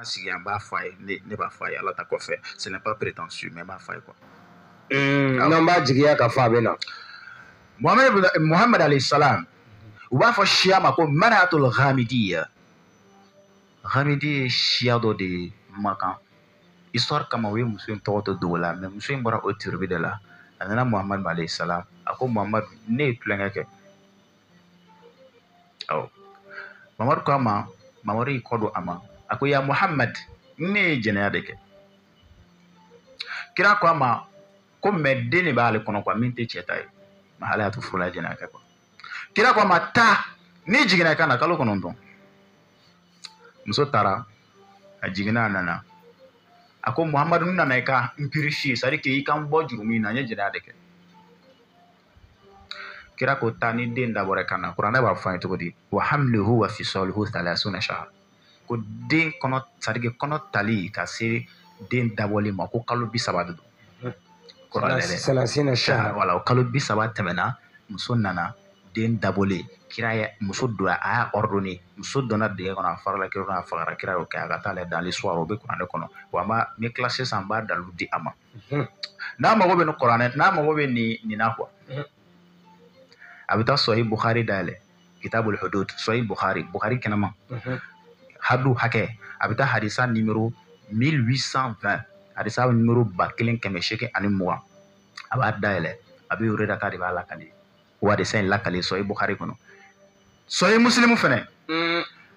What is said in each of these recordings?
sigi an b'a fɔ a ye ne b'a fɔ a ye Ala ta kɔfɛ ce n'est pas prétentieux mais n b'a fɔ a ye quoi. N'an b'a jigiya ka fɔ a bɛ na. Muhammad alayhi salam u b'a fɔ siya ma ko Manatul Ghamidiyya. Ghamidi ye siya dɔ de ye Makan. Histoire kama u ye muso in tɔgɔ to dogo la mais muso in bɔra o tribu de la. A nana Muhammad alayhi salam a ko Muhammad ne ye tulonkɛ kɛ. Mamadu ko a ma, Mamadu y'i kɔ don a ma. A ko ya Muhammad ne ye jɛnɛya de kɛ. Kira ko a ma ko mais den de b'ale kɔnɔ quoi min tɛ cɛ ta ye. Mais ale y'a to furula jɛnɛya kɛ quoi. Kira ko a ma taa ni jiginna i kan na kalo 9. Muso taara a jiginna a nana. A ko Muhammadu n nana i ka n purifier c'est à dire que i ka n bɔ jurumi na n ye jɛnɛya de kɛ. Kira ko taa ni den dabɔra i kan na kuranɛ b'a fɔ an ye cogo di wa hamluhu wa fisaluhu 30 shahra ko den kɔnɔ c'est à dire que kɔnɔ tali ka se den dabɔli ma ko kalo 30 de don. Salasina shahra wala o kalo 30 tɛmɛna muso nana den dabɔlen kira ye muso don a y'a ordonné muso donna dingɛ kɔnɔ a farala kira n'a fagara kira y'o kɛ a ka taa lajɛ dans l'histoire o bɛ kuranɛ kɔnɔ wa n b'a ni classe sisan n b'a dalu di a ma n'a mago bɛ ni kuranɛ n'a mago bɛ nin na quoi a bɛ taa Sahih Bukhari dayɛlɛ Kitabul Hudud Sahih Bukhari kɛnɛma hadu hakɛ a bɛ taa hadisa numéro 1820 hadisa numéro 1820 a b'a dayɛlɛ a bɛ Hurairata de b'a lakale o hadisa in lakale Sahih Bukhari kɔnɔ Sahih Muslim fɛnɛ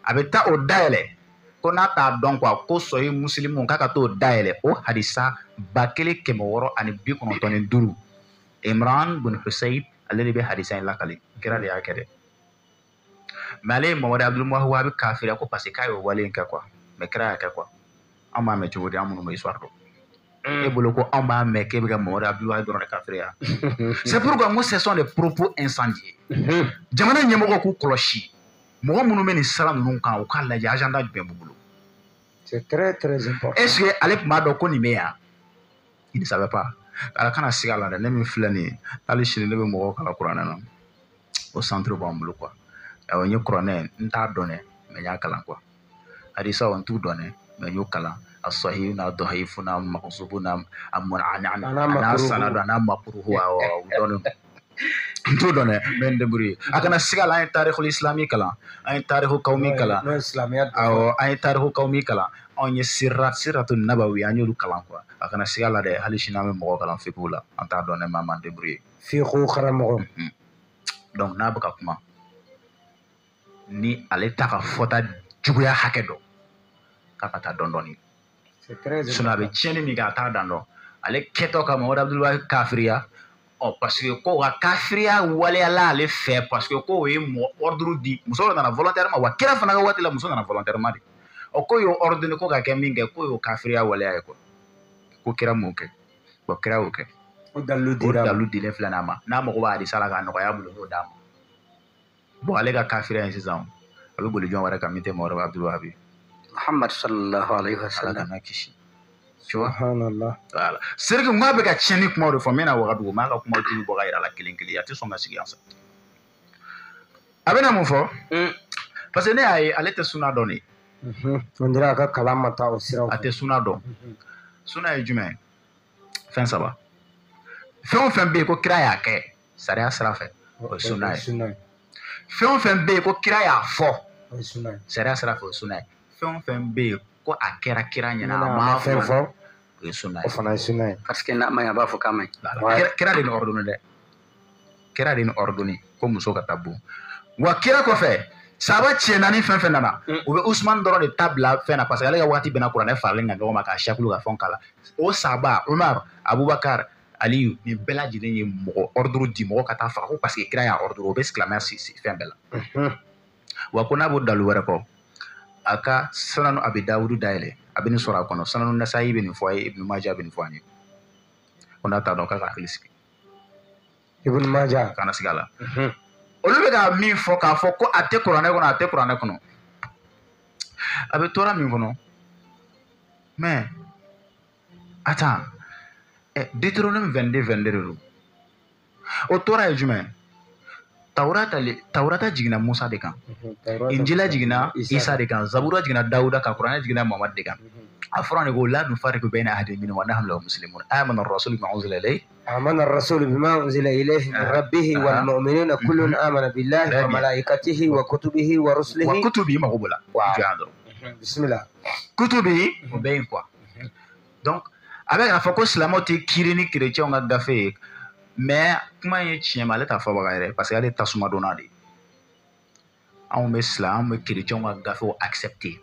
a bɛ taa o dayɛlɛ ko n'a t'a dɔn quoi ko Sahih Muslim k'a ka t'o dayɛlɛ o hadisa 1695 Imran bin Husayn ale de bɛ hadisa in lakale kira de y'a kɛ dɛ mais ale ye Mamadu Abdul Wahab kafiriya ko parce que k'a y'o wale in kɛ quoi mais kira y'a kɛ quoi an b'a mɛn cogo di an minnu bɛ histoire dɔn e bolo ko an b'a mɛn k'e bɛ ka Mamadu Abdul Wahab dɔrɔn de kafiriya c'est pourquoi moi ce sont des propos incendiés jamana ɲɛmɔgɔ k'u kɔlɔsi mɔgɔ minnu bɛ nin sira ninnu kan u k'a lajɛ agenda jumɛn b'u bolo c'est très très important est-ce que ale tun b'a dɔn ko nin bɛ yan il ne savait pas ala kana siga la dɛ ne min filɛ nin ye hali sini ne bɛ mɔgɔw kalan kuranɛ na o centre b'an bolo quoi awɔ n ye kuranɛ n t'a dɔn dɛ mais n y'a kalan quoi hadisaw n t'u dɔn dɛ mais n y'o kalan a sahih n'a dɔhayifu n'a makusubu n'a sanadu n'a makuruhu awɔ u dɔnnen don n t'o dɔn dɛ mais n débrouille a kana siga la an ye tarihul islami kalan an ye tarihu kawmi kalan awɔ an ye tarihu kawmi kalan anw ye siratu nabawi an y'olu kalan quoi a kana siga la dɛ hali sini an bɛ mɔgɔw kalan fiqhu la an t'a dɔn dɛ mais an b'an débrouiller fiqhu karamɔgɔ donc n'a bɛ ka kuma ni ale t'a ka fɔta juguya hakɛ dɔn k'a ka taa dɔn dɔɔni sinon a bɛ tiɲɛni min kɛ a t'a dan dɔn ale kɛtɔ ka Mamadu Abdul Wahab kafiriya parce que ko ka kafiriya waleyala ale fɛ parce que ko o ye ordre di muso dɔ nana volontairement wa kira fana ka waati la muso nana volontairement de ko y'o ordonné ko ka kɛ min kɛ ko y'o kafiriya waleya ye quoi ko kira m'o kɛ bon kira y'o kɛ o dalu dilen filɛ n'a ma n'a mago b'a hadisa la k'a nɔgɔya bolo n'o d'a ma bon ale ka kafiriya in sisan a bɛ boli jɔn wɛrɛ kan min tɛ Mamadu Abdul Wahab Muhammad sallallahu alaihi wasallam ala kana kisi tu vois subhanallah voilà c'est que n'a bɛ ka tiɲɛni kuma de fɔ n bɛna wagadugu m'a ka kuma tulu bɔ ka yira la kelen a tɛ sɔn ka sigi yan sa a bɛna mun fɔ parce que ne y'a ye ale tɛ suna dɔn de on dirait a ka kalan ma taa o siraw a tɛ suna dɔn suna ye jumɛn fɛn 3 fɛn o fɛn bɛ yen ko kira y'a kɛ sariya sira fɛ o ye suna ye fɛn o fɛn bɛ yen ko kira y'a fɔ o ye suna ye sariya sira fɛ o ye suna ye fɛn o fɛn bɛ yen ko a kɛra kira ɲɛna a ma fɛn fɔ o ye suna ye o fana ye suna ye parce que n'a ma ɲi a b'a fɔ k'a ma ɲi kira de ni ordonné dɛ kira de ni ordonné ko muso ka taa bon wa kira kɔfɛ sahaba cɛ naani fɛn fɛn nana u bɛ Usman dɔrɔn de ta bila fɛn na parce que ale ka waati bɛnna kuranɛ faralen kan ɲɔgɔn ma k'a sakulu ka fɛnw k'a la o sahaba Umar Abubakar Aliyu nin bɛɛ lajɛlen ye mɔgɔ ordre di mɔgɔ ka taa faga ko parce que kira y'a ordre o bɛ silamɛya fɛn bɛɛ la wa ko n'a b'o dalu wɛrɛ kɔ a ka Sananu Abi Dawudu dayɛlɛ a bɛ nin sɔrɔ a kɔnɔ Sananu Nasayi bɛ nin fɔ a ye Ibn Majah bɛ nin fɔ an ye ko n'a t'a dɔn k'a ka hakili sigi Ibn Majah kana sigi a la olu bɛ ka min fɔ k'a fɔ ko a tɛ kuranɛ kɔnɔ a tɛ kuranɛ kɔnɔ a bɛ tora min kɔnɔ mais attends Deutéronome 22 de don o tora ye jumɛn Taurata jiginna Musa de kan, Injila jiginna Isa de kan, Zabura jiginna Dawuda kan, Kurana jiginna Muhammad de kan. A fɔra ne ko la nufariqu bayna ahadin minhum wa nahnu lahu muslimun. Amana ar-rasulu bima unzila ilayhi. آمن الرسول بما أنزل إليه من ربه والمؤمنون كل آمن بالله وملائكته وكتبه ورسله وكتبه مقبولة. بسم الله. Kutubi o bɛ yen quoi. Donc a bɛ k'a fɔ ko silamɛw tɛ kiiri ni chrétiens ka gafe ye, mais kuma in ye tiɲɛ ma ale t'a fɔbaga yɛrɛ parce que ale tasuma donna de. Anw bɛ silamɛ, anw bɛ chrétiens ka gafew accepter.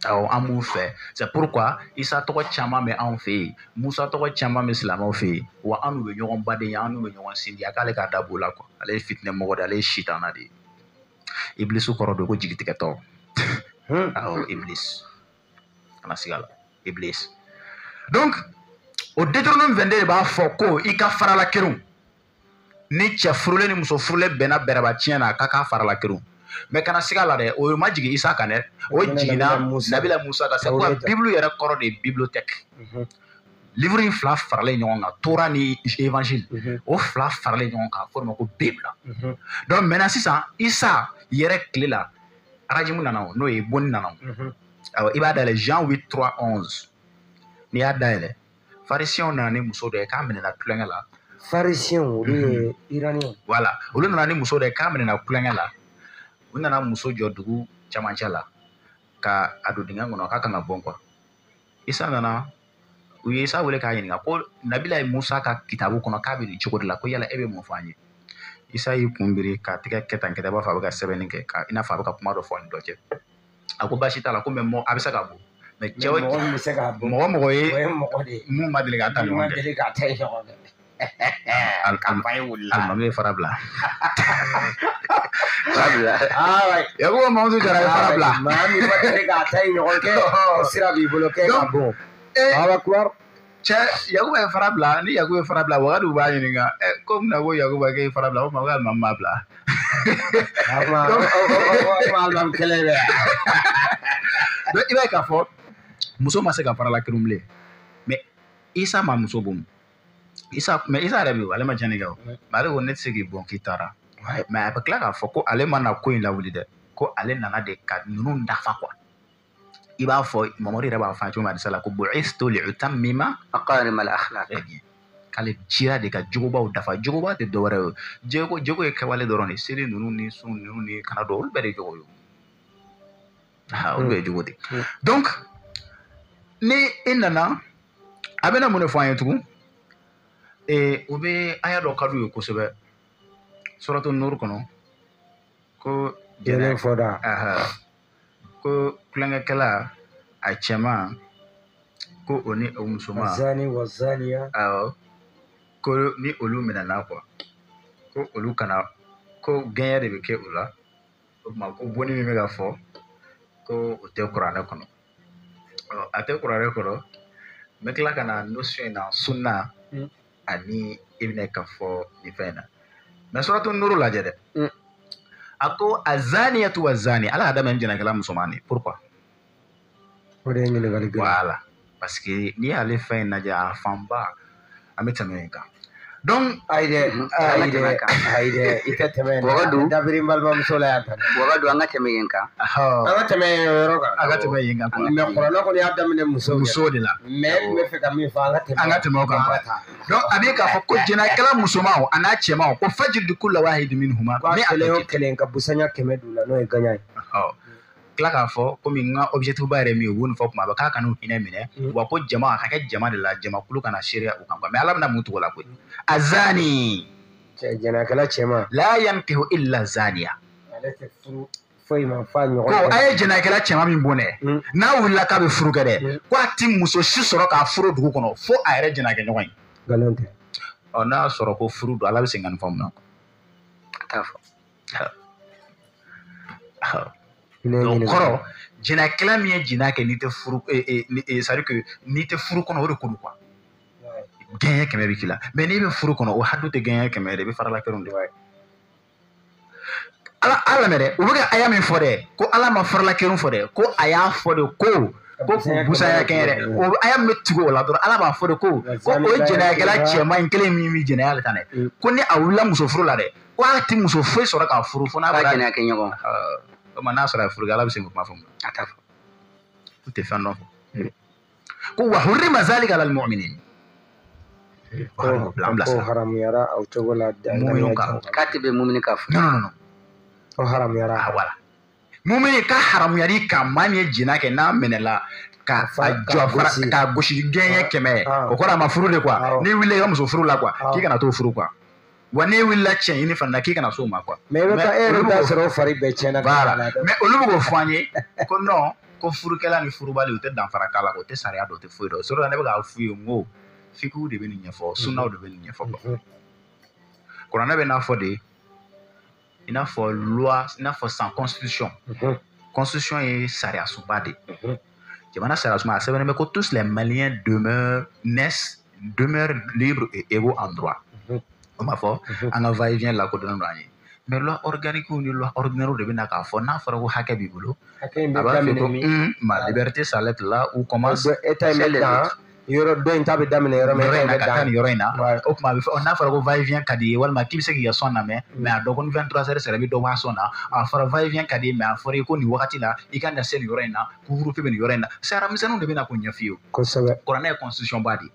Awɔ an b'u fɛ. C'est pourquoi Isa tɔgɔ caman bɛ anw fɛ yen, Musa tɔgɔ caman bɛ silamɛw fɛ yen, wa an n'u bɛ ɲɔgɔn badenya, an n'u bɛ ɲɔgɔn sindiya k'ale k'a dabɔ o la quoi. Ale ye fitinɛmɔgɔ de, ale ye sitana de ye. Iblisu kɔrɔ de ko jigitigɛtɔ. Awɔ Iblis. Kana siga la. Iblis. Donc o Deutéronome 22 de b'a fɔ ko i ka farala kɛrɛw ni cɛ furulen ni muso furulen bɛnna bɛrɛba tiɲɛ na k'a k'a farala kɛrɛw. Mais kana siga la dɛ, o ma jigin Isa kan dɛ, o jiginna Nabila Musa kan. C'est quoi Bible yɛrɛ kɔrɔ de ye bibliothèque. Livre in fila faralen ɲɔgɔn kan, Torah ni Évangile, o fila faralen ɲɔgɔn kan a fɔ o ma ko Bible. Donc maintenant sisan Isa yɛrɛ tile la arajimu nana o, n'o ye bonni nana o. Alors i b'a dayɛlɛ Jean 8:3-11. N'i y'a dayɛlɛ Pharisiyɛnw nana ni muso dɔ ye k'a minɛna tulonkɛ la. Pharisiyɛnw olu ye Iraniyɛnw. Voilà, olu nana ni muso dɔ ye k'a minɛna tulonkɛ la. U nana muso jɔ dugu camancɛ la ka a don dingɛ kɔnɔ k'a kan ka bɔn quoi. Isa nana, u ye Isa wele k'a ɲininka ko Nabila ye Musa ka kitabu kɔnɔ k'a bɛ nin cogo de la, ko yala e bɛ mun fɔ an ye? Isa y'i kun biri k'a tigɛ kɛ tan i b'a fɔ a bɛ ka sɛbɛnni kɛ, i n'a fɔ a bɛ ka kuma dɔ fɔ ni dɔ cɛ. A ko baasi t'a la, ko mais a bɛ se ka bɔ. Mais cɛ o cɛ mɔgɔ ye mun ma deli k'a ta ɲɔgɔn fɛ. Alimami ye fara bila. Yakuba Mamudu Jara ye fara bila. Maa min ma deli k'a ta ɲɔgɔn kɛ, o sira b'i bolo kɛ ka bɔ. Cɛ Yakuba ye fara bila, ni Yakuba ye fara bila Wagadu b'a ɲininka ko mun na ko Yakuba k'e fara bila, o ma ko Alimami m'a bila. Alimami kelen bɛ. Donc i b'a ye k'a fɔ muso ma se ka farala kɛrɛn bilen, mais Isa ma muso bon. Mais Isa yɛrɛ bɛ yen, ale ma tiɲɛni kɛ o, mais ale ko ne tɛ se k'i bɔn k'i taara. Mais a bɛ tila k'a fɔ ko ale ma na ko in lawuli dɛ, ko ale nana de ka ninnu dafa quoi. I b'a fɔ Mamadu yɛrɛ b'a fɔ cogo min hadisa la ko bu'istu li'utammima makarim al-akhlaq. K'ale cira de ka jogobaw dafa. Jogoba tɛ dɔwɛrɛ ye o, jogo ye kɛwale dɔrɔn de, seli ninnu ni sun ninnu ni kana dɔn olu bɛɛ de jogo ye o. Olu bɛɛ ye jogo de. Donc ni i nana a bɛna mun de fɔ an ye tugun? U bɛ aya dɔ ka d'u ye kosɛbɛ Suratu Nur kɔnɔ ko jɛnɛ fɔda ko kulonkɛkɛla a cɛman ko o ni o musoman zani wa zaniya ko ni olu minɛna quoi ko olu kana ko gɛɲɛ de bɛ kɛ o la, o tuma ko bonni min bɛ ka fɔ ko o tɛ kuranɛ kɔnɔ. A tɛ kuranɛ kɔnɔ, n bɛ tila ka na notion in na sunna ani i bɛna ka fɔ nin fɛn in na. Mais Suratu Nur lajɛ dɛ, a ko azaniyatu wa zani, Ala y'a daminɛ jɛnɛkɛla musoman de. Pourquoi? O de ye ɲininkali kɛ. Voilà, parce que n'i y'ale fɛn in lajɛ a fanba an bɛ tɛmɛ nin kan. Donc ayi dɛ, i tɛ tɛmɛ nin kan. Dabiri n balimamuso la yan tan. Wagadu an ka tɛmɛ yen kan. An ka tɛmɛ yen yɔrɔ kan. An ka tɛmɛ yen kan. Mais kɔrɔlɔ kɔni y'a daminɛ muso de la. Mais n bɛ fɛ ka min fɔ an ka tɛmɛ o kan. Donc a bɛ k'a fɔ ko jɛnɛkɛla musoman a n'a cɛman ko fajridu kulla wahidin minhuma. Ni kelen o kelen ka busanya 100 d'u la n'o ye gaɲa ye. Tila k'a fɔ komi n ka objectif ba yɛrɛ min ye u b'o nin fɔ kuma bɛɛ k'a kana u hinɛ minɛ wa ko jama a ka kɛ jama de la jamakulu kana seereya u kan quoi. Mais Ala bɛna mun cogo la koyi. Azani jɛnɛkɛla cɛman la yankihu illa zaniya. Ale tɛ furu foyi ma fa ɲɔgɔn. Ko a ye jɛnɛkɛla cɛman min bon dɛ, n'a wulila k'a bɛ furu kɛ dɛ, ko a ti muso si sɔrɔ k'a furu dugu kɔnɔ fo a yɛrɛ jɛnɛkɛ ɲɔgɔn ye. Nkalon tɛ. N'a y'a sɔrɔ ko furu don Ala bɛ segin ka nin fɔ mun na? A t'a fɔ. Donc kɔrɔ jɛnɛkɛla min ye jɛnɛ kɛ n'i tɛ furu c'est à dire que n'i tɛ furu kɔnɔ o de ko don quoi. Gɛɲɛ 100 bɛ k'i la, mais n'i bɛ furu kɔnɔ o hadu tɛ gɛɲɛ 100 de, i bɛ farala kɛrɛn de. Ala lamɛn dɛ, u bɛ ka aya min fɔ dɛ, ko Ala ma farala kɛrɛn fɔ dɛ, ko a y'a fɔ de ko ko busaya kɛrɛ o aya me tugo la dɔrɔn ala b'a fɔ de ko o jɛnɛyakɛla cɛman kelen min jɛnɛya tan dɛ ko ni a wulila muso furu la dɛ ko a ti muso foyi sɔrɔ k'a furu fo n'a ba jɛnɛya kɛ ɲɔgɔn o ma n'a sɔrɔ a furu ala bɛ se kuma fɔ a t'a fɔ u tɛ fɛn dɔn fɔ ko wa hurrima zalika alal mu'minin ko haramuyara o cogo la k'a tɛ bɛ mumini ka furu non o haramuyara wala mumini ka haramuyari ka maa min ye jina kɛ n'a minɛla ka jɔ fara ka gosi gɛɲɛ 100 o kɔrɔ a ma furu de quoi n'i wulila i ka muso furu la quoi k'i kana t'o furu quoi wa n'i wulila cɛ ɲini fana k'i kana s'o ma quoi mais i bɛ taa e yɛrɛ t'a sɔrɔ o fari bɛɛ tiɲɛna mais olu bɛ k'o fɔ an ye ko non ko furukɛla ni furubali u tɛ danfara k'a la o tɛ sariya dɔn o tɛ foyi dɔn o sɔrɔ la ne bɛ k'a f'u ye n ko fikiw de bɛ nin ɲɛfɔ sunnaw de bɛ nin ɲɛfɔ kuranɛ bɛ n'a fɔ de i n'a fɔ loi i n'a fɔ sans constitution constitution ye sariya sunba de jamana sariya sunba a sɛbɛnnen bɛ ko tous les maliens demeurent libres et égaux en droit o ma fɔ an ka va et vient lakodɔnnen don an ye mais loi organique ni loi ordinaire de bɛ na k'a fɔ n'a fɔra ko hakɛ b'i bolo a b'a fɔ ko ma liberté s'arrête là où commence yɔrɔ dɔ in ta bɛ daminɛ yɔrɔ min na ka taa nin yɔrɔ in na o tuma a bɛ fɔ n'a fɔra ko va et vient ka di ye walima k'i bɛ se k'i ka sɔn lamɛn mais a dɔn ko ni 23 heures sera i bɛ dɔ bɔ a sɔn na a fɔra va et vient ka di ye mais a fɔra i ko nin wagati la i ka na se nin yɔrɔ in na couvre-feu bɛ nin yɔrɔ in na sariya misɛnninw de bɛ na k'o ɲɛf'i ye kosɛbɛ kuranɛ ye constitution ba de ye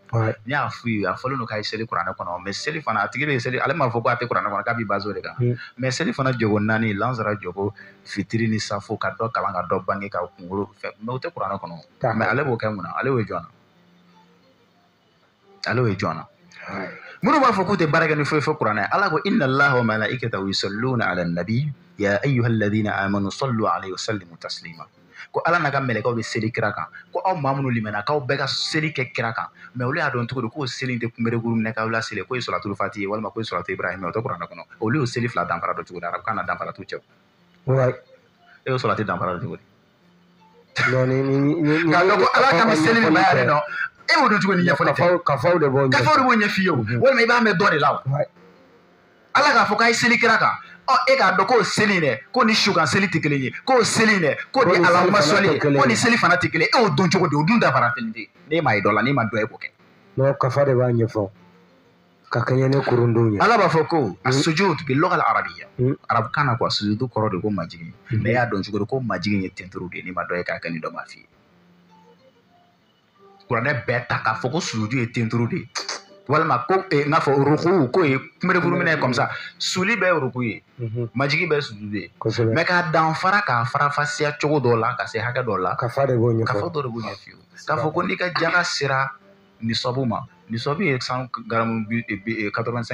n'i y'a f'u ye a fɔlen don k'a ye seli kuranɛ kɔnɔ mais seli fana a tigi bɛ seli ale m'a fɔ ko a tɛ kuranɛ kɔnɔ k'a b'i basé o de kan mais seli fana jogo 4 lansara jogo fitiri ni safo ka dɔ kalan ka dɔ bange ka kunkolo fɛ mais o tɛ kuranɛ kɔnɔ mais ale b'o kɛ mun na ale y'o jɔn na ale ye jɔn na minnu b'a fɔ k'u tɛ baara kɛ ni foyi fɔ kuranɛ ala ko inna allaha wa malaikatahu yusalluna ala nabi ya ayyuhalladhina amanu sallu alayhi wa sallimu taslima ko ala n'a ka mɛlɛkɛw bɛ seli kira kan ko aw maa minnu limɛnna k'aw bɛɛ ka seli kɛ kira kan mais olu y'a dɔn cogo di k'o seli tɛ kunberekuru minɛ k'aw la seli k'o ye suratul fati ye walima k'o ye suratul ibrahim o tɛ kuranɛ kɔnɔ olu y'o seli fila danfara dɔn cogo di arabukan na danfara t'u cɛ e y'o surati danfara dɔn cogo di k'a dɔn ko ala ka bɛ seli min yɛrɛ dɔn e b'o dɔn cogo ni ɲɛfɔli tɛ kafaw de b'o ɲɛf'i ye walima i b'a mɛn dɔ de la ala k'a fɔ k'a ye seli kira kan e k'a dɔn k'o seli dɛ ko ni su kan seli tɛ kelen ye k'o seli dɛ ko ni alahuma sɔli ko ni seli fana tɛ kelen e y'o dɔn cogo di o dun dafara kelen tɛ n'e m'a ye dɔ la n'e ma dɔ e k'o kɛ non kafa de b'a ɲɛfɔ ka kɛɲɛ ni kurundun ye ala b'a fɔ ko as-sujud bil lugha al-arabiyya arabukan na ko sujudu kɔrɔ de ko majigin mais e y'a dɔn cogo di ko majigin ye tenturu de n'i ma dɔ e k'a kɛ ni dɔ m'a f'i ye kuranɛ bɛɛ ta k'a fɔ ko sujudu ye tenturu de walima ko n k'a fɔ ruku k'o ye kunberekuru minɛ comme ça suli bɛɛ ye ruku ye majigi bɛɛ ye sujudu ye mais k'a danfara k'a farafasiya cogo dɔ la ka se hakɛ dɔ la kafa de b'o ɲɛfɔ kafa dɔ de b'o ɲɛf'i ye k'a fɔ ko n'i ka jaga sera nisabu ma nisabu ye 85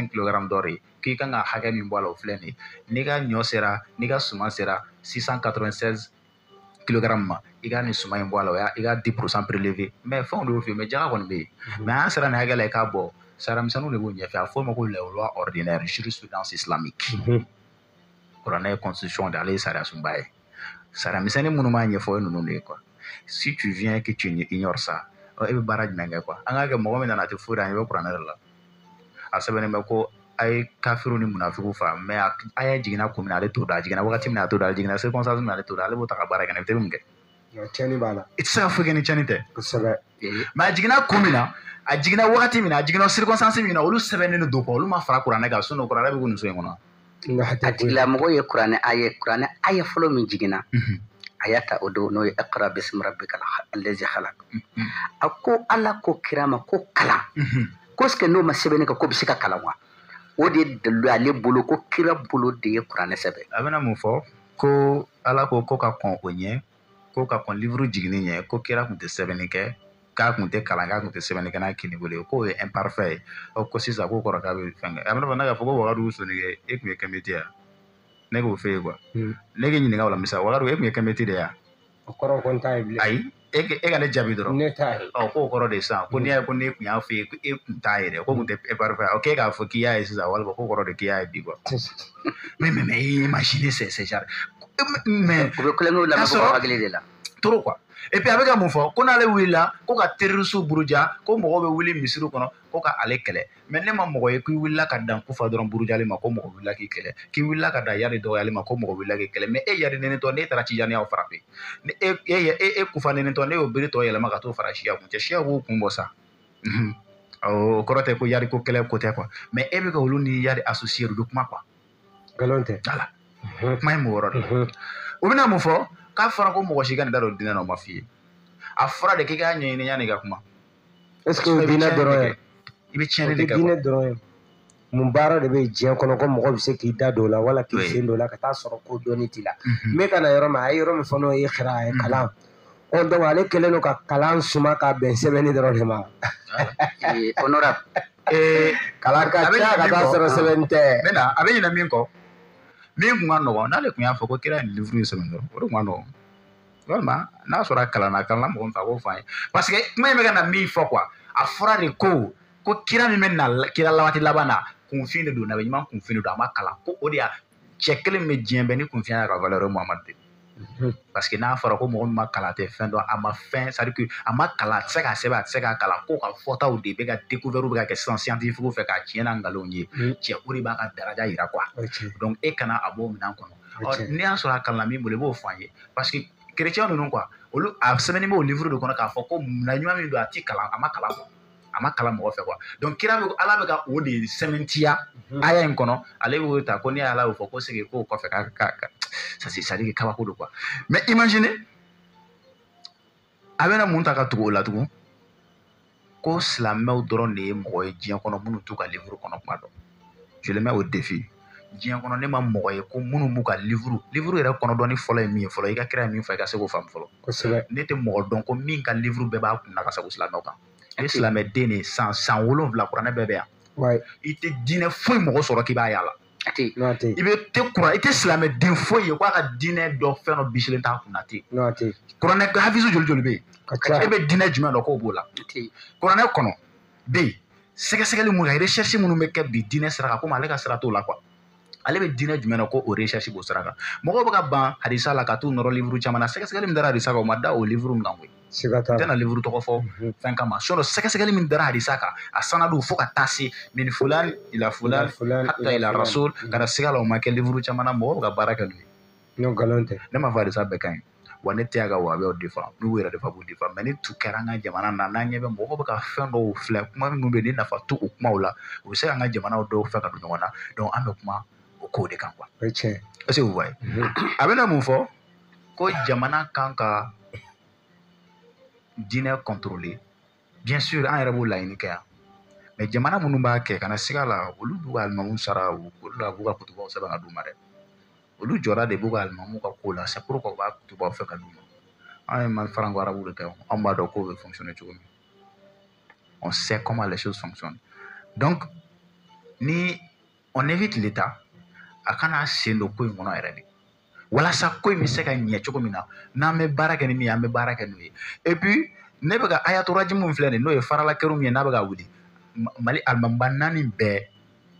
kg dɔ de ye k'i kan ka hakɛ min bɔ a la o filɛ nin ye n'i ka ɲɔ sera n'i ka suman sera 696 kilogramme ma i ka nin suman in bɔ a la i ka 10% prélevé mais fɛnw de y'o f'i ye mais jaga kɔni bɛ yen mais an sera nin hakɛ la i k'a bɔ saramisɛnninw de b'o ɲɛfɛ a fɔ o ma ko la loi ordinaire jurisprudence islamique kuranɛ ye constitution de ale ye sariya sunba ye saramisɛnnin minnu b'a ɲɛfɔ ninnu de ye quoi si tu viens que tu ignores ça e bɛ baara jumɛn kɛ quoi an k'a kɛ mɔgɔ min nana a tɛ foyi dɔn an ye kuranɛ de la a sɛbɛnnen bɛ ko a ye kafiru ni munafiku fa mais a ye jiginna kun min na ale t'o dɔn a jiginna wagati min na a t'o dɔn a jiginna circonstance min na ale t'o dɔn ale b'o ta ka baara kɛ n'a ye i tɛ mun kɛ tiɲɛni b'a la i tɛ se ka foyi kɛ ni tiɲɛni tɛ kosɛbɛ mais a jiginna kun min na a jiginna wagati min na a jiginna circonstance min na olu sɛbɛnnen don olu ma fara kuranɛ kan sinon kuranɛ bɛ ko nin so in kɔnɔ a tigilamɔgɔ ye kuranɛ aya fɔlɔ min jiginna a y'a ta o don n'o ye iqra bismi rabbika allazi khalaq a ko ala ko kira ma ko kalan ko est ce que n'o ma sɛbɛnni kɛ ko bɛ se ka kalan wa o de ye dalilu ale bolo ko kira bolo de ye kuranɛ sɛbɛn a bɛna mun fɔ ko ala ko ka kɔn o ɲɛ ko ka kɔn livre jiginni ɲɛ ko kira tun tɛ sɛbɛnni kɛ k'a tun tɛ kalan k'a tun tɛ sɛbɛnni kɛ n'a kini bolo k'o ye imparfait ye ko sisan k'o kɔrɔ k'a bɛ fɛn kɛ a bɛna fɔ ne k'a fɔ ko wagadu sonikɛ e tun ye quel métier ya ne k'o f'e ye quoi ne k'i ɲininka o la misa wagadu e tun ye quel métier de ya o kɔrɔ ko n t'a ye bilen ayi e ka ne jaabi dɔrɔn ne t'a ye k'o kɔrɔ de sisan ko n'i y'a ye ko ne tun y'a f'e ye ko e tun t'a ye dɛ ko tun tɛ imparfait k'e k'a fɔ k'i y'a ye sisan walima k'o kɔrɔ de k'i y'a ye bi quoi mais imagine c'est genre mais u bɛ kulonkɛw lamɛn ko hakili de la trop quoi et puis avec mun fɔ ko n'ale wulila ko ka terroriste buruja ko mɔgɔ bɛ wuli misiri kɔnɔ ko ka ale kɛlɛ mais ne ma mɔgɔ ye k'i wulila ka dan kufa dɔrɔn burujali ma ko mɔgɔ wulila k'i kɛlɛ k'i wulila ka dan yari dɔgɔyali ma ko mɔgɔ wulila k'i kɛlɛ mais e yari nenetɔ n'e taara cijani y'aw frappé ni e kufa nenetɔ ne y'o bere tɔ yɛlɛma ka t'o fara siya kun cɛ siya b'o kun bɔ sa o kɔrɔ tɛ ko yari ko kɛlɛ ko tɛ quoi mais e bɛ ka olu ni yari associé du kuma quoi galon tɛ voilà kuma ye mun yɔrɔ de o bɛna mun fɔ k'a fɔra ko mɔgɔ si ka nin da dɔ dinɛ na o ma f'i ye a fɔra de k'i k'a ɲɛɲini yanni ka kuma est ce que o dinɛ dɔrɔn ye i bɛ tiɲɛni de kɛ dinɛ dɔrɔn ye mun baara de bɛ diɲɛ kɔnɔ ko mɔgɔ bɛ se k'i da don o la wala k'i sen don o la ka taa sɔrɔ ko dɔnni t'i la n ka na yɔrɔ min a ye yɔrɔ min fɔ n'o ye xira a ye kalan donc ale kɛlen don ka kalan suma ka bɛn sɛbɛnni dɔrɔn de ma honorable kalan ka ca ka taa sɔrɔ sɛbɛnni tɛ mɛ na a bɛ ɲinɛ min kɔ min kun ka nɔgɔn n'ale kun y'a fɔ ko kira nin livre in sɛbɛn dɔrɔn o de kun ka nɔgɔn walima n'a sɔrɔ a kalanna mɔgɔ min fɛ a k'o fɔ an ye parce que kuma in bɛ ka na min fɔ quoi a fɔra de ko kira min bɛ na kira waati laban na kunfin de don nabi ɲuman kunfin de don a ma kalan ko o de y'a cɛ kelen min bɛ diɲɛ bɛɛ ni kunfin y'a ka valeur Muhamadu de parce que n'a fɔra ko mɔgɔ min ma kalan tɛ fɛn dɔn a ma fɛn c'est à dire que a ma kalan a tɛ se k'a sɛbɛn a tɛ se k'a kalan ko ka fɔtaw de bɛ ka découvert bɛ ka kɛ sisan scientifique fɛ k'a tiɲɛ n'a nkalonw ye cɛ o de b'a ka daraja yira quoi donc e kana a b'o minɛn kɔnɔ n'i y'a sɔrɔ a kalanna min bolo i b'o fɔ an ye parce que chrétien ninnu quoi olu a sɛbɛnni b'o livre de kɔnɔ k'a fɔ ko na ɲuman min don a ti kalan a ma kalan quoi a ma kalan mɔgɔ fɛ quoi donc kira bɛ ala bɛ ka o de sɛmɛntiya aya in kɔnɔ ale b'o ta ko ni ala y'o fɔ ko segi k'o kɔfɛ ka ça c'est ça dit kabako do quoi mais imaginez a bɛna mun ta ka tugu o la tugun ko silamɛw dɔrɔn de ye mɔgɔ ye diɲɛ kɔnɔ minnu t'u ka livre kɔnɔ kuma dɔn je le mets au défi diɲɛ kɔnɔ ne ma mɔgɔ ye ko minnu b'u ka livre yɛrɛ kɔnɔ dɔnni fɔlɔ ye min ye fɔlɔ i ka kira ye min fɔ i ka se k'o faamu fɔlɔ kosɛbɛ ne tɛ mɔgɔ dɔn ko min ka livre bɛɛ b'a kunna ka sago silamɛw kan i ye silamɛden de san 7 kuranɛ bɛɛ bɛ yan i tɛ diinɛ foyi mɔgɔ sɔrɔ k'i b'a yala i tɛ silamɛden foyi ye k'a ka diinɛ dɔ fɛn dɔ bisilen t'a kunna ten kuranɛ hafizu joli joli bɛ yen e bɛ diinɛ jumɛn dɔn k'o b'o la kuranɛ kɔnɔ bɛ yen sɛgɛsɛgɛli minnu ka recherche minnu bɛ kɛ bi diinɛ sira kan komi ale ka sira t'o la quoi ale bɛ diinɛ jumɛn na ko o recherche b'o sira kan mɔgɔw bɛ ka ban hadisa la ka t'u nɔrɔ livre caman na sɛgɛsɛgɛli min dara hadisa kan o ma da o livre min kan koyi n tɛna livre tɔgɔ fɔ fɛn kama sinon sɛgɛsɛgɛli min dara hadisa kan a sanadu fo ka taa se min fulan ila fulan hatta ila rasul ka na siga la o ma kɛ livre caman na mɔgɔw bɛ ka baara kɛ n'o ye ne ma fɔ hadisa bɛɛ ka ɲi wa ne tɛ ka wa a bɛ o defa n'u yɛrɛ defa b'o defa mais ni tu kɛra an ka jamana na n'an ɲɛ bɛ mɔgɔw bɛ ka fɛn dɔw filɛ kuma minnu bɛ yen ni nafa t'o kumaw la u bɛ se an ka jamanaw dɔw fɛ ka don ɲɔgɔn na donc an bɛ kuma o ko de kan quoi est-ce que vous voyez a bɛna mun fɔ ko jamana kan ka diinɛ contrôler bien sûr an yɛrɛ b'o laɲini kɛ yan mais jamana minnu b'a kɛ kana siga la olu b'u ka alimamu sara olu la b'u ka kutubaw sɛbɛn ka d'u ma dɛ olu jɔra de b'u ka alimamu ka ko la c'est pourquoi u b'a kutubaw fɛ ka d'u ma an ye faranko arabu de kɛ an b'a dɔn k'o bɛ fonctionner cogo min on sait comment les choses fonctionnent donc ni on évite l'état a kana sen don ko in kɔnɔ yɛrɛ de walasa ko in bɛ se ka ɲɛ cogo min na n'an bɛ baara kɛ ni min ye an bɛ baara kɛ n'o ye et puis ne bɛ ka ayatoraji min filɛ nin n'o ye faralakɛru min ye n'a bɛ ka wuli mali alimamiba 4 bɛɛ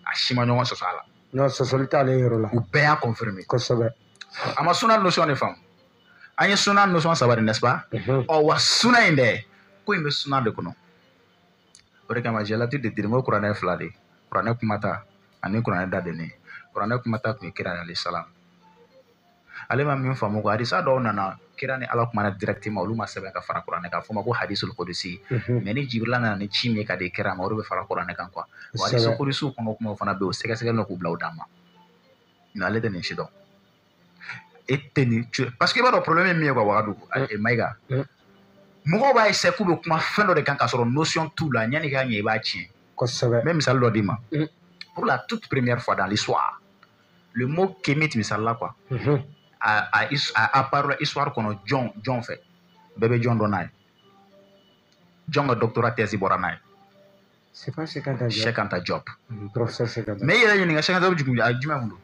a si ma ɲɔgɔn sɔsɔ a la non sɔsɔli t'ale yɔrɔ la u bɛɛ y'a confirmer kosɛbɛ a ma suna notion de faamu an ye suna notion 3 de n'est-ce pas wa suna in dɛ ko in bɛ suna de kɔnɔ o de kama j'ai l'habitude de dire n ko kuranɛ 2 de kuranɛ kumata ani kuranɛ dadenne kuranɛ kumata tun ye kira alayhi salam ale ma min faamu ko hadisa dɔw nana kira ni ala kumana directement olu ma sɛbɛn ka fara kuranɛ kan fɔ ma ko hadisul qudsi mais ni jibrila nana ni ci min ka di kira ma o de bɛ fara kuranɛ kan quoi wa hadisul qudsi kɔnɔ kumaw fana bɛ yen o sɛgɛsɛgɛli k'u bila o d'an ma mais ale tɛ nin si dɔn e tɛ nin parce que i b'a dɔn problème ye min ye quoi Wagadugu Mayiga mɔgɔw b'a essayer k'u bɛ kuma fɛn dɔ de kan k'a sɔrɔ notion t'u la yanni k'a ɲɛ i b'a tiɲɛ kosɛbɛ n bɛ misali dɔ d'i ma pour la toute première fois dans l'histoire le mot kémite misali la quoi a apparu histoire kɔnɔ jɔn fɛ bɛɛ bɛ jɔn dɔn n'a ye jɔn ka doctorat thèse bɔra n'a ye Cheikh Anta Diop mais i yɛrɛ ɲininka Cheikh Anta Diop jumɛn kun don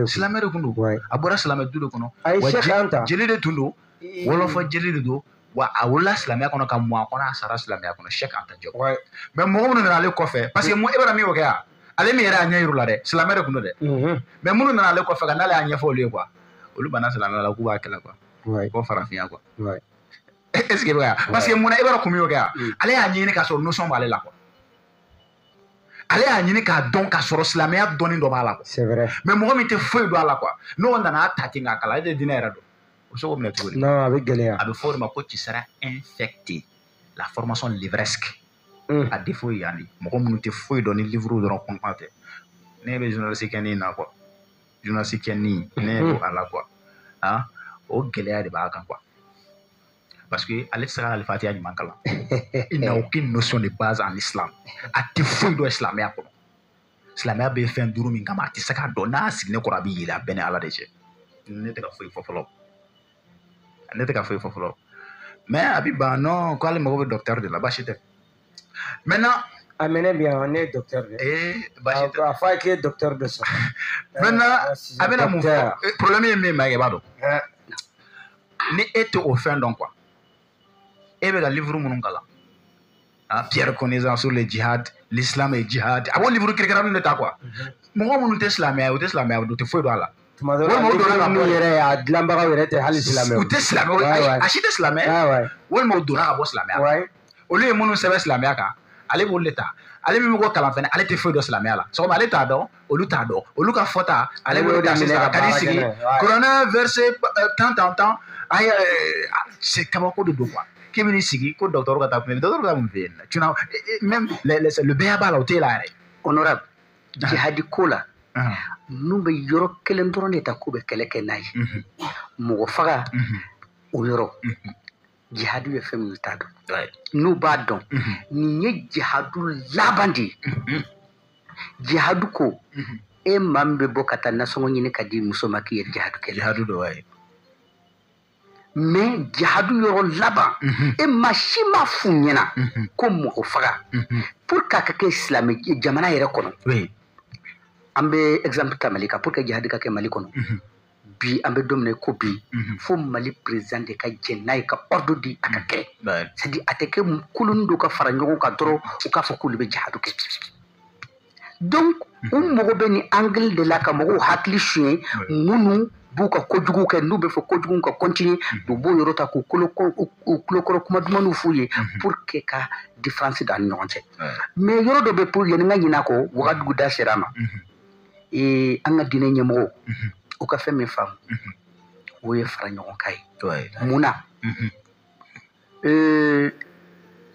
silamɛ de kun don a bɔra silamɛ du de kɔnɔ wa jeli de tun don wɔlɔfɔ jeli de don wa a wolola silamɛya kɔnɔ ka mɔ a kɔnɔ a sara silamɛya kɔnɔ Cheikh Anta Diop mais mɔgɔ minnu nana ale kɔfɛ parce que e bɛna min y'o kɛ yan ale min yɛrɛ y'a ɲɛ yir'u la dɛ silamɛ de kun don dɛ mais minnu nana ale kɔfɛ ka n'ale y'a ɲɛfɔ olu ye quoi olu banna silamɛya la k'u b'a kɛlɛ quoi ko farafinya quoi est-ce que parce que mun na i b'a dɔn kun min y'o kɛ yan ale y'a ɲini k'a sɔrɔ notion b'ale la quoi ale y'a ɲini k'a dɔn k'a sɔrɔ silamɛya dɔnni dɔ b'a la quoi c'est vrai mais mɔgɔ min tɛ foyi dɔn a la quoi n'o nana ta ten k'a kalan ale tɛ diinɛ yɛrɛ dɔn o bɛ se k'o minɛ cogo di non a bɛ gɛlɛya a bɛ fɔ o de ma ko tu seras infecté la formation livresque a défaut ye yan de mɔgɔ minnu tɛ foyi dɔn ni livre dɔrɔn kɔnkan tɛ ne bɛ journaliste kɛ nin na quoi journaliste kɛ nin ne ko a la quoi o gɛlɛya de b'a kan quoi parce que ale tɛ se ka alifatiya ɲuman kalan il n'a aucune notion de base en islam a tɛ foyi dɔn silamɛya kɔnɔ silamɛya bɛ fɛn duuru min kama a tɛ se k'a dɔn n'a sigilen kɔrɔ a bɛ yɛlɛ a bɛɛ ni ala de cɛ ne tɛ ka foyi fɔ fɔlɔ mais a bɛ ban non ko ale mago bɛ docteur de la baasi tɛ maintenant a mɛnɛ bi yan ne ye docteur de baasi tɛ a fɔ a ye k'e ye docteur de sɔrɔ maintenant a bɛna mun fɔ problème ye min ma i b'a dɔn ni e tɛ o fɛn dɔn quoi e bɛ ka livre minnu kalan Pierre Connaissance sur le djihad l'islam et djihad a b'o livre kirikiranin de ta quoi mɔgɔ minnu tɛ silamɛya o tɛ silamɛya o tɛ foyi dɔn a la tuma dɔ la minnu yɛrɛ a dilanbagaw yɛrɛ tɛ hali silamɛ u tɛ silamɛ a si tɛ silamɛ walima o donna ka bɔ silamɛya olu ye minnu sɛbɛn silamɛya kan ale b'olu de ta ale min bɛ bɔ kalan fɛnɛ ale tɛ foyi dɔn silamɛya la sɔgɔma ale t'a dɔn olu t'a dɔn olu ka fɔta ale b'o ta sisan ka di sigi kuranɛ verset tant c'est kabako de don quoi k'i bɛ n'i sigi ko docteur ka taa kun docteur ka taa mun fɛ yen tu n'as même le bɛɛ b'a la o t'e la yɛrɛ honorable jihadi ko la n'u bɛ yɔrɔ kelen dɔrɔn de ta k'u bɛ kɛlɛ kɛ n'a ye mɔgɔ faga o yɔrɔ jihadu ye fɛn min t'a dɔn n'u b'a dɔn nin ye jihadu laban de ye jihadu ko e maa min bɛ bɔ ka taa nasɔngɔ ɲini ka di muso ma k'i ye jihadu kɛ jihadu dɔ ye mais jihadu yɔrɔ laban e maa si ma f'u ɲɛna ko mɔgɔ faga pour que a ka kɛ silamɛ jamana yɛrɛ kɔnɔ an bɛ exemple ta Mali kan pour que jihadi ka kɛ Mali kɔnɔ bi an bɛ don min na ko bi fo Mali président de ka jɛn n'a ye ka ordre di a ka kɛ c'est à dire a tɛ kɛ koloni dɔw ka fara ɲɔgɔn kan dɔrɔn u k'a fɔ k'olu bɛ jihadu kɛ donc u mago bɛ nin angle de la ka mɔgɔw hakili suɲɛ minnu b'u ka kojugu kɛ n'u bɛ fɛ kojugu ka continuer u b'o yɔrɔ ta k'u kulokɔrɔ kuma dumaniw f'u ye pour que ka différence don a ni ɲɔgɔn cɛ mais yɔrɔ dɔ bɛ pour yanni n ka ɲinɛ a kɔ Wagadugu da sera a ma an ka diinɛ ɲɛmɔgɔw u ka fɛn min faamu o ye fara ɲɔgɔn kan ye mun na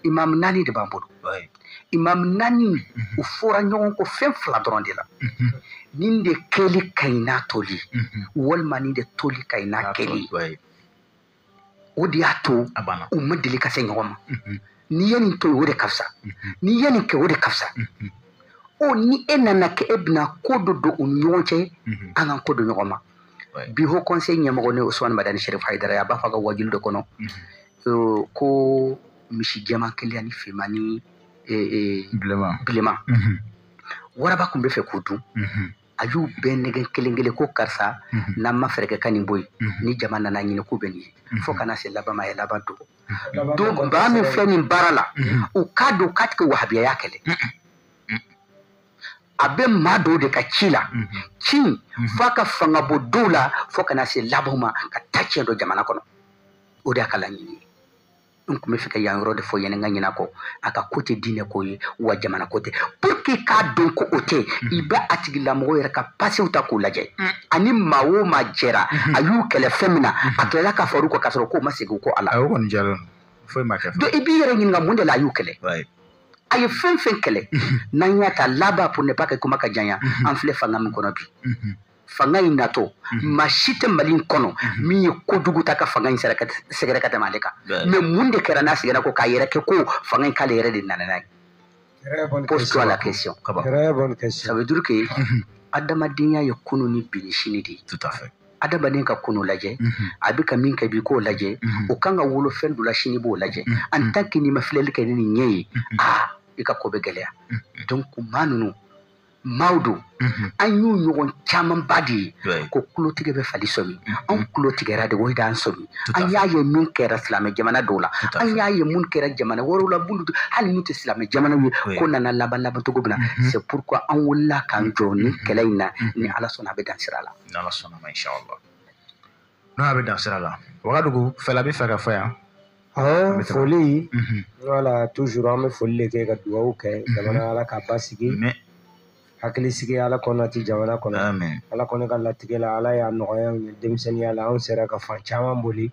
imam naani de b'an bolo imam naani u fɔra ɲɔgɔn kɔ fɛn fila dɔrɔn de la nin de kɛli ka ɲi n'a toli walima nin de toli ka ɲi n'a kɛli o de y'a to u ma deli ka se ɲɔgɔn ma n'i ye nin to yen o de ka fisa n'i ye nin kɛ o de ka fisa ni e nana kɛ e bɛna ko dɔ don u ni ɲɔgɔn cɛ an ka ko don ɲɔgɔn ma bi Haut Conseil ɲɛmɔgɔ ne Usmane Madani Sherif Haidara a b'a fɔ a ka wajilu dɔ kɔnɔ ko misi jɛman kelen ani finman ni bilenman waraba kun bɛ fɛ k'o dun a y'u bɛɛ nɛgɛn kelen kelen ko karisa n'an ma fɛɛrɛ kɛ ka nin bɔ yen ni jama nana ɲini k'u bɛ nin ye fo kana se laban ma a ye laban dogo donc baa min filɛ nin baara la u k'a dɔn k'a tɛ kɛ wahabiyaya kɛlɛ a bɛ maa dɔw de ka ci la ci f'a ka fanga bɔ dɔw la fo kana se laban ma ka taa tiɲɛ dɔ jamana kɔnɔ o de y'a ka laɲini ye n tun bɛ fɛ ka yan yɔrɔ de fɔ yanni n ka ɲinɛ kɔ a ka ko tɛ diinɛ ko ye wa jamana ko tɛ pour que k'a dɔn ko o tɛ i bɛ a tigilamɔgɔ yɛrɛ ka pasew ta k'u lajɛ ani maa o maa jɛra a y'u kɛlɛ fɛn min na a tilala ka far'u kan k'a sɔrɔ k'o ma segin ko a la o kɔni diyara n foyi ma kɛ donc i b'i yɛrɛ ɲininka mun de la a y'u kɛlɛ a ye fɛn fɛn kɛlɛ n'an y'a ta laban pour ne pas que kuma ka janya an filɛ fanga min kɔnɔ bi fanga in natɔ maa si tɛ Mali in kɔnɔ min ye kojugu ta ka fanga in sɛgɛrɛ ka tɛmɛ ale kan mais mun de kɛra n'a seginna ko k'a yɛrɛ kɛ ko fanga in k'ale yɛrre de nana n'a ye pose-toi la question ça veut dire que adamadenya ye kunu ni bi ni sini de ye adamaden ka kunu lajɛ a bɛ ka min kɛ bi k'o lajɛ o kan ka wolo fɛn dɔ la sini b'o lajɛ en tant que n'i ma filɛli kɛ ni nin ɲɛ ye i ka ko bɛ gɛlɛya donc maa ninnu maaw don an y'u ɲɔgɔn camanba de ye ko tulotigɛ bɛ fali sɔmi an tulo tigɛra de o d'an sɔmi an y'a ye min kɛra silamɛ jamana dɔw la an y'a ye mun kɛra jamana wɛrɛw la bulu hali n'u tɛ silamɛ jamanaw ye ko nana laban cogo min na c'est pourquoi an wulila k'an jɔ ni kɛlɛ in na ni ala sɔnna a bɛ dan sira la ni ala sɔnna ma inshallah n'o a bɛ dan sira la Wagadugu fɛla bɛ fɛ ka fɔ yan foli wala toujours an bɛ foli de kɛ ka dugawu kɛ jamana ala ka basigi hakili sigi ala kɔnɔ ti jamana kɔnɔ ala kɔni ka latigɛ la ala y'a nɔgɔya ye denmisɛnninya la anw sera ka fan caman boli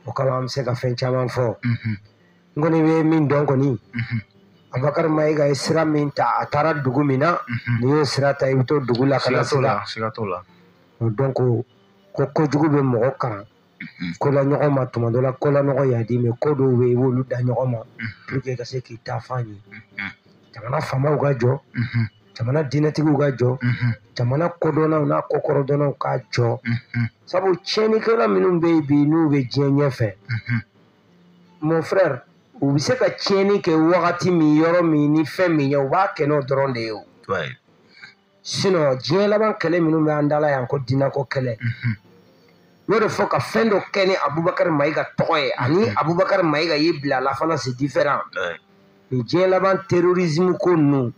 o kama an bɛ se ka fɛn caman fɔ n kɔni bɛ min dɔn kɔni Abubakar Mayiga ye sira min ta a taara dugu min na n'i y'o sira ta i bɛ to dugu la kana sira donc ko kojugu bɛ mɔgɔ kan ko la ɲɔgɔn ma tuma dɔ la ko la ɲɔgɔn y'a di mais ko dɔw bɛ yen i b'olu da ɲɔgɔn ma pour que ka se k'i ta f'a ye jamana faamaw ka jɔ jamana diinɛtigiw ka jɔ jamana kodɔnnaw n'a kokɔrɔdɔnnaw ka jɔ sabu tiɲɛnikɛla minnu bɛ yen bi n'u bɛ diɲɛ ɲɛfɛ mon frère u bɛ se ka tiɲɛni kɛ wagati min yɔrɔ min ni fɛn min ye u b'a kɛ n'o dɔrɔn de ye o sinon diɲɛ laban kɛlɛ minnu bɛ an dala yan ko diinɛko kɛlɛ y'o de fɔ ka fɛn dɔ kɛ ni Abubakar Mayiga tɔgɔ ye ani Abubakar Mayiga y'i bila a la fana c'est différent ni diɲɛ laban terrorisme ko ninnu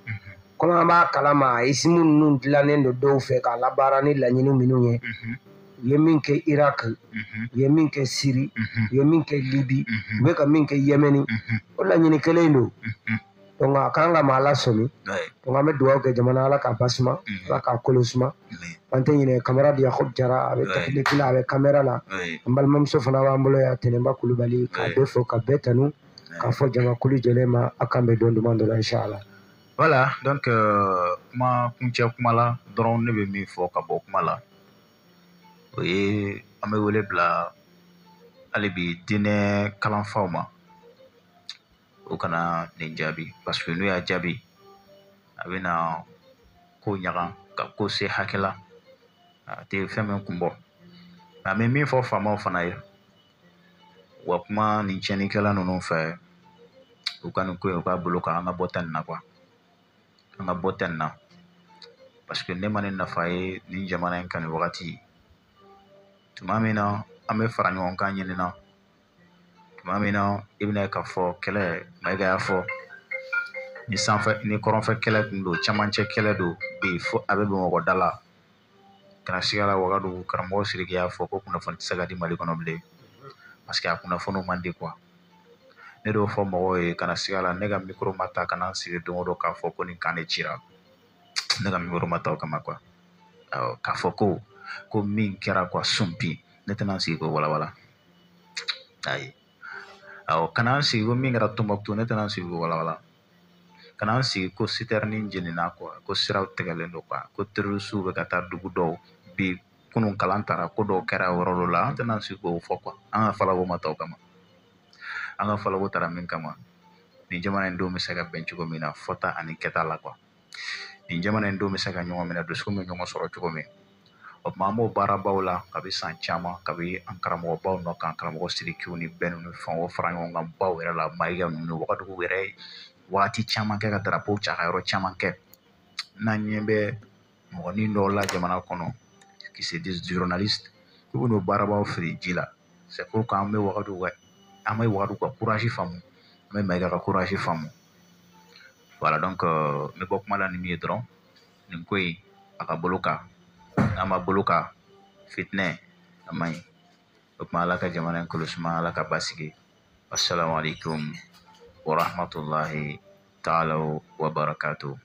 comme an b'a kalama isimu ninnu dilannen don dɔw fɛ k'a labaara ni laɲini minnu ye u ye min kɛ Irak u ye min kɛ Syrie u ye min kɛ Libye u bɛ ka min kɛ Yemeni o laɲini kelen don donc a kan ka maa lasɔmi donc an bɛ dugawu kɛ jamana ala k'a basuma ala k'a kolo suma an tɛ ɲinɛ camarade Yakubu Jara a bɛ technique la a bɛ caméra la an balimamuso fana b'an bolo yan Tɛnɛnba Kulubali k'a bɛɛ fo ka bɛɛ tanu k'a fɔ jamakulu jɛlen ma a kan bɛ don duman dɔ la inchallah. Voilà, donc kuma kuncɛ kuma la dɔrɔn ne bɛ min fɔ ka bɔ kuma la o ye an bɛ wele bila hali bi diinɛ kalanfaw ma o kana nin jaabi parce que n'u y'a jaabi a bɛna ko ɲaga ka ko se hakɛ la a tɛ fɛn min kun bɔ an bɛ min fɔ faamaw fana ye wa kuma nin tiɲɛnikɛla ninnu fɛ u ka nin ko in u k'a bolo kan an ka bɔ ta nin na quoi an ka bɔ ta nin na parce que ne ma ne nafa ye nin jamana in kan nin wagati tuma min na an bɛ fara ɲɔgɔn kan ɲinina tuma min na i bɛna k'a fɔ kɛlɛ Mayiga y'a fɔ ni sanfɛ ni kɔrɔnfɛ kɛlɛ tun don camancɛ kɛlɛ don bi fo a bɛ Bamakɔ da la kana siga la Wagadu karamɔgɔ Sidiki y'a fɔ ko kunnafoni tɛ se ka di Mali kɔnɔ bilen parce que a kunnafoniw man di quoi ne y'o fɔ mɔgɔw ye kana siga la ne ka micro ma ta kana n sigi don o don k'a fɔ ko nin kan de cira ne ka micro ma ta o kama quoi k'a fɔ ko min kɛra quoi sunbi ne tɛna n sigi k'o walawala ayi kana n sigi ko min kɛra Tombouctou ne tɛna n sigi k'o walawala kana n sigi ko citerne jenina quoi ko siraw tigɛlen don quoi ko terroriste bɛ ka taa dugu dɔw bi kunun kalan taara ko dɔw kɛra yɔrɔ dɔ la an tɛna n sigi k'o fɔ quoi an ka falako ma ta o kama an ka falako taara min kama nin jamana in denw bɛ se ka bɛn cogo min na fɔta ani kɛta la quoi nin jamana in denw bɛ se ka ɲɔgɔn minɛ dusukun bɛ ɲɔgɔn sɔrɔ cogo min o tuma an b'o baarabaw la kabi san caman kabi an karamɔgɔbaw nɔ kan karamɔgɔ Sidikiw ni bɛn ni fɛn o fara ɲɔgɔn kan baw yɛrɛ la Mayiga ninnu Wagadugu yɛrɛ waati caman kɛ ka drapeau ca ka yɔrɔ caman kɛ n'an ɲɛ bɛ mɔgɔnin dɔw la jamana kɔnɔ qui se disent journalistes k'u bɛ n'o baarabaw fili ji la c'est pourquoi an bɛ Wagadugu ka courage faamu an bɛ Mayiga ka courage faamu voilà donc n bɛ bɔ kuma la ni min ye dɔrɔn nin ko in a ka bolo kan n'a ma bolo kan fitinɛ a man ɲi o tuma ala ka jamana in kɔlɔsima ala ka basigi assalamu alaikum wa rahmatullahi ta'ala wa barakatuh.